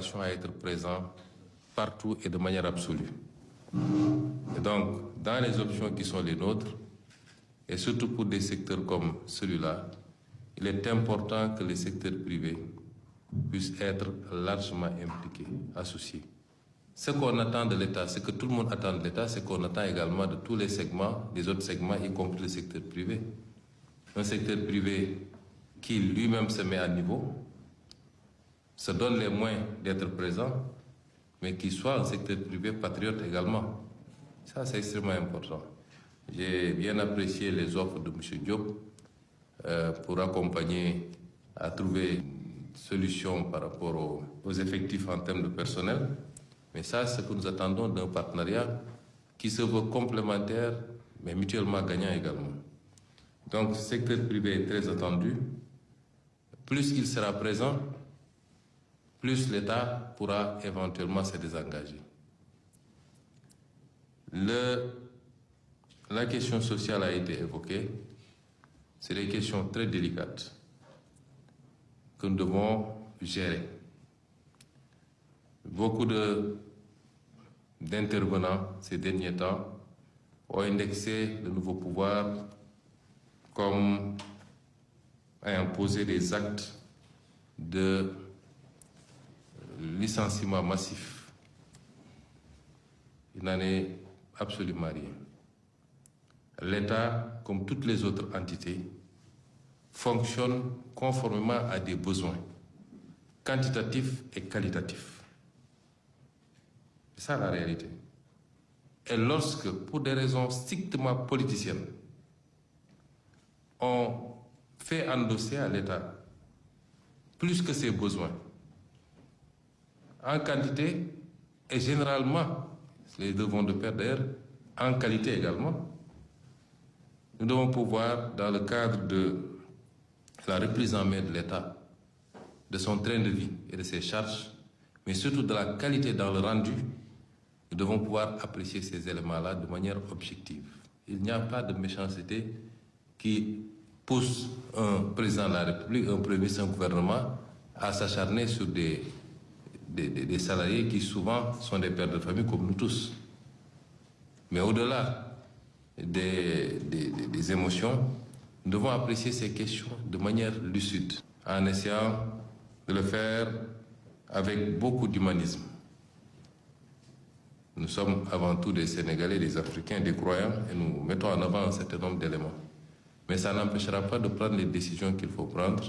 vocation à être présent partout et de manière absolue. Et donc, dans les options qui sont les nôtres, et surtout pour des secteurs comme celui-là, il est important que les secteurs privés puissent être largement impliqués, associés. Ce qu'on attend de l'État, ce que tout le monde attend de l'État, c'est qu'on attend également de tous les segments, les autres segments, y compris le secteur privé. Un secteur privé qui lui-même se met à niveau, se donne les moyens d'être présent, mais qui soit un secteur privé patriote également. Ça, c'est extrêmement important. J'ai bien apprécié les offres de M. Diop pour accompagner à trouver une solution par rapport aux effectifs en termes de personnel. Mais ça, c'est ce que nous attendons d'un partenariat qui se veut complémentaire, mais mutuellement gagnant également. Donc, ce secteur privé est très attendu. Plus il sera présent, plus l'État pourra éventuellement se désengager. La question sociale a été évoquée. C'est des questions très délicates que nous devons gérer. Beaucoup d'intervenants ces derniers temps ont indexé le nouveau pouvoir comme ayant posé des actes de licenciement massif. Il n'en est absolument rien. L'État, comme toutes les autres entités, fonctionne conformément à des besoins quantitatifs et qualitatifs. C'est ça la réalité. Et lorsque, pour des raisons strictement politiciennes, on fait endosser à l'État plus que ses besoins, en quantité et généralement, les deux vont de pair d'ailleurs, en qualité également, nous devons pouvoir, dans le cadre de la reprise en main de l'État, de son train de vie et de ses charges, mais surtout de la qualité dans le rendu, nous devons pouvoir apprécier ces éléments-là de manière objective. Il n'y a pas de méchanceté qui pousse un président de la République, un premier ministre, un gouvernement à s'acharner sur des salariés qui souvent sont des pères de famille comme nous tous. Mais au-delà des émotions, nous devons apprécier ces questions de manière lucide, en essayant de le faire avec beaucoup d'humanisme. Nous sommes avant tout des Sénégalais, des Africains, des croyants, et nous mettons en avant un certain nombre d'éléments. Mais ça n'empêchera pas de prendre les décisions qu'il faut prendre